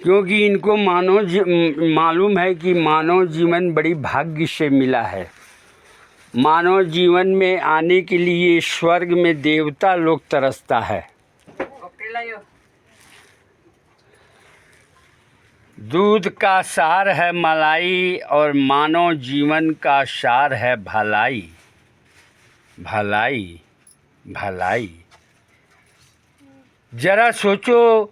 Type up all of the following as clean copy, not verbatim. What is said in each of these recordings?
क्योंकि इनको मालूम है कि मानव जीवन बड़ी भाग्य से मिला है। मानव जीवन में आने के लिए स्वर्ग में देवता लोग तरसता है। दूध का सार है मलाई और मानव जीवन का सार है भलाई भलाई भलाई। जरा सोचो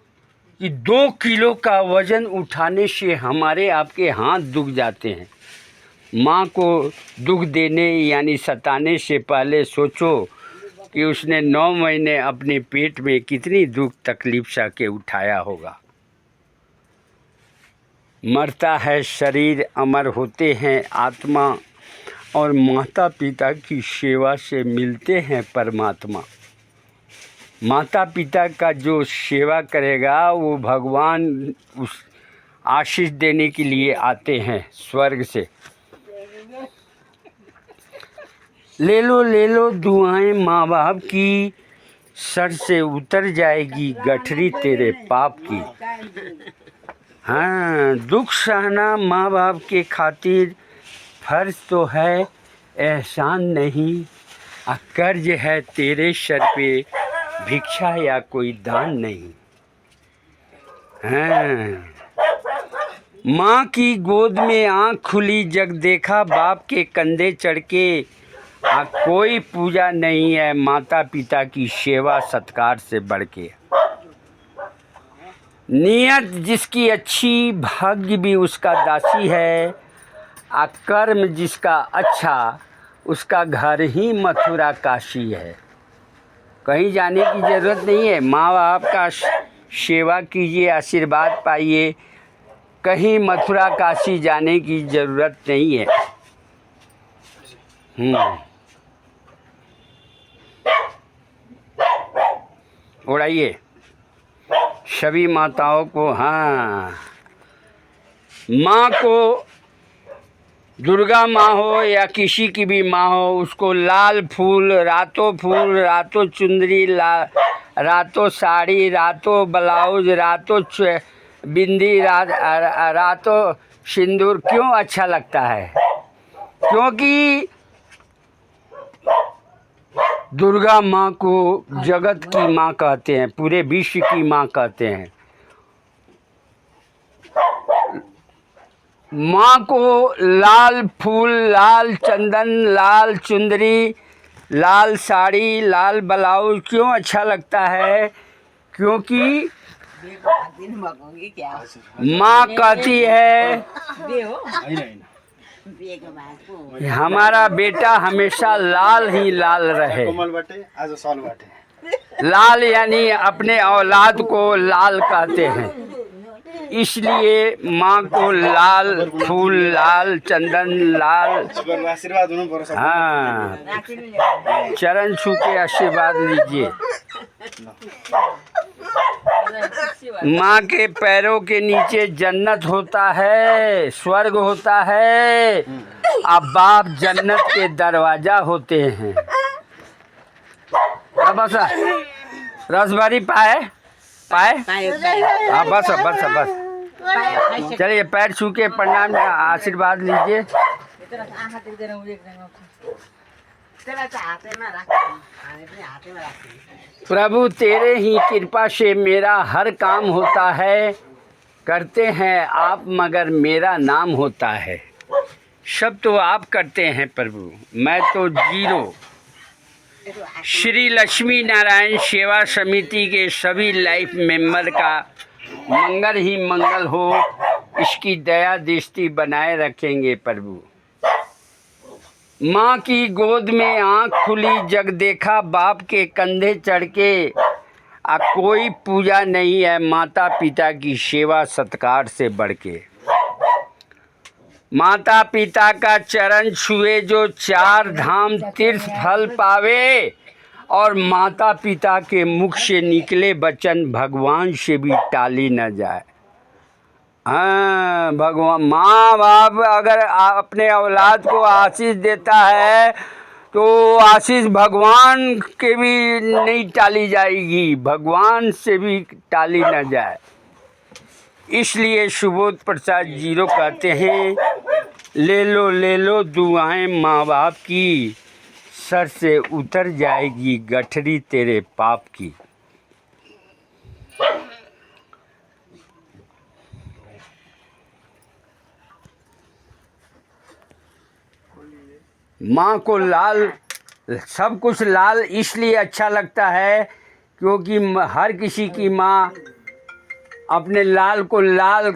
कि 2 किलो का वज़न उठाने से हमारे आपके हाथ दुख जाते हैं। माँ को दुख देने यानी सताने से पहले सोचो कि उसने 9 महीने अपने पेट में कितनी दुख तकलीफ सह के उठाया होगा। मरता है शरीर, अमर होते हैं आत्मा, और माता पिता की सेवा से मिलते हैं परमात्मा। माता पिता का जो सेवा करेगा वो भगवान उस आशीष देने के लिए आते हैं स्वर्ग से। ले लो दुआएं माँ बाप की, सर से उतर जाएगी गठरी तेरे पाप की। हाँ, दुख सहना माँ बाप के खातिर फर्ज तो है, एहसान नहीं। कर्ज है तेरे सर पे, भिक्षा या कोई दान नहीं। हाँ, माँ की गोद में आँख खुली जग देखा, बाप के कंधे चढ़ के कोई पूजा नहीं है माता पिता की सेवा सत्कार से बढ़ के। नियत जिसकी अच्छी, भाग्य भी उसका दासी है। कर्म जिसका अच्छा, उसका घर ही मथुरा काशी है। कहीं जाने की ज़रूरत नहीं है। माँ बाप का सेवा कीजिए, आशीर्वाद पाइए। कहीं मथुरा काशी जाने की ज़रूरत नहीं है। उड़ाइए सभी माताओं को। हाँ, माँ को दुर्गा माँ हो या किसी की भी माँ हो, उसको लाल फूल, रातों चुंदरी, रातों साड़ी, रातों ब्लाउज, रातों बिंदी, रातों सिंदूर क्यों अच्छा लगता है? क्योंकि दुर्गा माँ को जगत की माँ कहते हैं, पूरे विश्व की माँ कहते हैं। माँ को लाल फूल, लाल चंदन, लाल चुंदरी, लाल साड़ी, लाल ब्लाउज क्यों अच्छा लगता है? क्योंकि माँ कहती है हमारा बेटा हमेशा लाल ही लाल रहे। लाल यानी अपने औलाद को लाल कहते हैं, इसलिए माँ को लाल फूल, लाल चंदन, लाल। हाँ, चरण छू के आशीर्वाद लीजिए। माँ के पैरों के नीचे जन्नत होता है, स्वर्ग होता है। अब बाप जन्नत के दरवाजा होते हैं। बस रसभरी पाए। हाँ, बस। चलिए पैर छू के प्रणाम आशीर्वाद लीजिए। प्रभु तेरे ही कृपा से मेरा हर काम होता है। करते हैं आप मगर मेरा नाम होता है। सब तो आप करते हैं प्रभु, मैं तो जीरो। श्री लक्ष्मी नारायण सेवा समिति के सभी लाइफ मेंबर का मंगल ही मंगल हो, इसकी दया दृष्टि बनाए रखेंगे प्रभु। माँ की गोद में आँख खुली जग देखा, बाप के कंधे चढ़ के कोई पूजा नहीं है माता पिता की सेवा सत्कार से बढ़ के। माता पिता का चरण छुए जो 4 धाम तीर्थ फल पावे, और माता पिता के मुख से निकले वचन भगवान से भी टाली न जाए। हाँ, भगवान माँ बाप अगर अपने औलाद को आशीष देता है तो आशीष भगवान के भी नहीं टाली जाएगी, भगवान से भी टाली न जाए। इसलिए सुबोध प्रसाद जीरो कहते हैं, ले लो दुआएं माँ बाप की, सर से उतर जाएगी गठरी तेरे पाप की। माँ को लाल, सब कुछ लाल इसलिए अच्छा लगता है क्योंकि हर किसी की माँ अपने लाल को लाल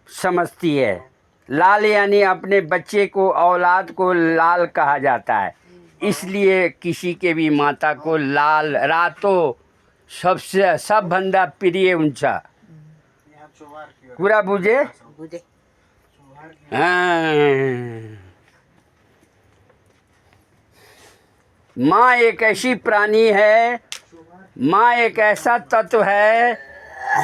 समझती है। लाल यानी अपने बच्चे को, औलाद को लाल कहा जाता है। इसलिए किसी के भी माता को लाल रातो सबसे सब बंदा प्रिय ऊंचा पूरा बुझे। हाँ। माँ एक ऐसी प्राणी है, माँ एक ऐसा तत्व है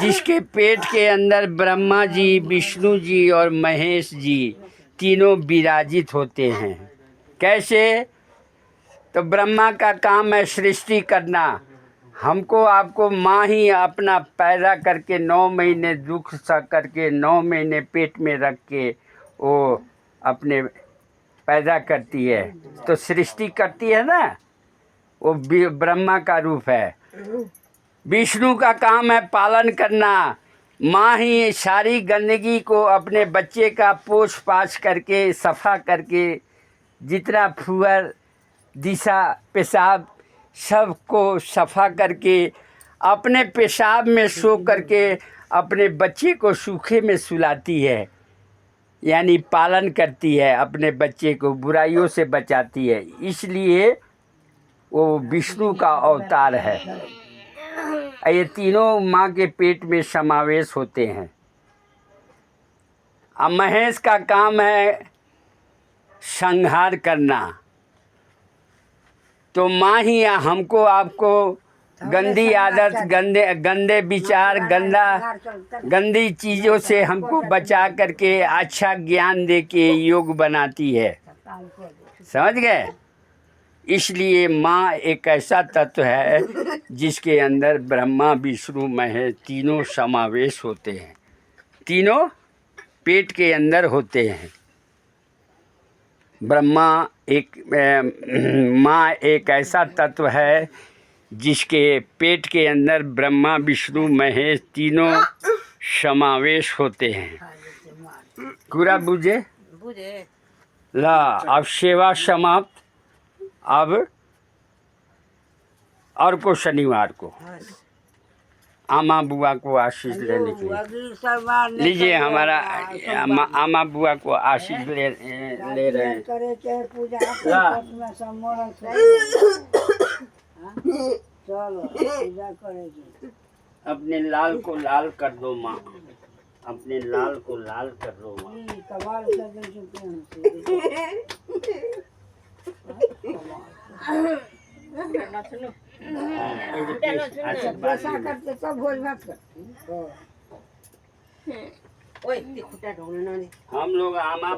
जिसके पेट के अंदर ब्रह्मा जी, विष्णु जी और महेश जी तीनों विराजित होते हैं। कैसे? तो ब्रह्मा का काम है सृष्टि करना। हमको आपको माँ ही अपना पैदा करके 9 महीने दुख सा करके 9 महीने पेट में रख के वो अपने पैदा करती है, तो सृष्टि करती है ना, वो ब्रह्मा का रूप है। विष्णु का काम है पालन करना। माँ ही सारी गंदगी को अपने बच्चे का पोछ पाछ करके सफ़ा करके जितना फुअर दिशा पेशाब सबको सफ़ा करके अपने पेशाब में सो करके अपने बच्चे को सूखे में सुलाती है, यानी पालन करती है, अपने बच्चे को बुराइयों से बचाती है। इसलिए वो विष्णु का अवतार है। ये तीनों माँ के पेट में समावेश होते हैं। अब महेश का काम है संहार करना। तो माँ ही हमको आपको गंदी आदत, गंदे विचार, गंदी चीज़ों से हमको बचा करके अच्छा ज्ञान दे के योग बनाती है। समझ गए? इसलिए माँ एक ऐसा तत्व है जिसके अंदर ब्रह्मा, विष्णु, महेश तीनों समावेश होते हैं। तीनों पेट के अंदर होते हैं। ब्रह्मा माँ एक ऐसा तत्व है जिसके पेट के अंदर ब्रह्मा, विष्णु, महेश तीनों समावेश होते हैं। पूरा बुझे? ला, अब सेवा समाप्त। अब और को शनिवार को आमा बुआ को आशीष लेने के लिए लीजिए। हमारा आमा बुआ को आशीष ले रहे हैं। अपने लाल को लाल कर दो माँ, अपने लाल को लाल कर दो माँ। हम लोग आमा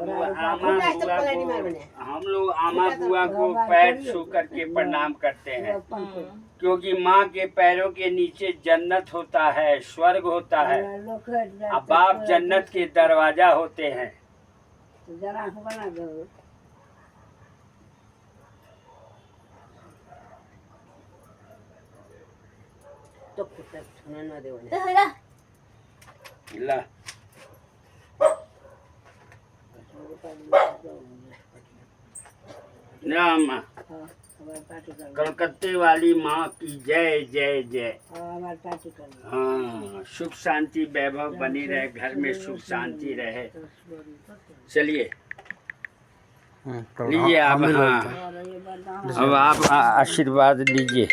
बुआ को पैर छू करके प्रणाम करते हैं, क्योंकि माँ के पैरों के नीचे जन्नत होता है, स्वर्ग होता है। अब बाप जन्नत के दरवाजा होते हैं। ला कलकत्ते वाली माँ की जय जय जय। हाँ, सुख शांति वैभव बनी रहे, घर में सुख शांति रहे। चलिए लीजिए आप। हाँ, अब आप आशीर्वाद लीजिए।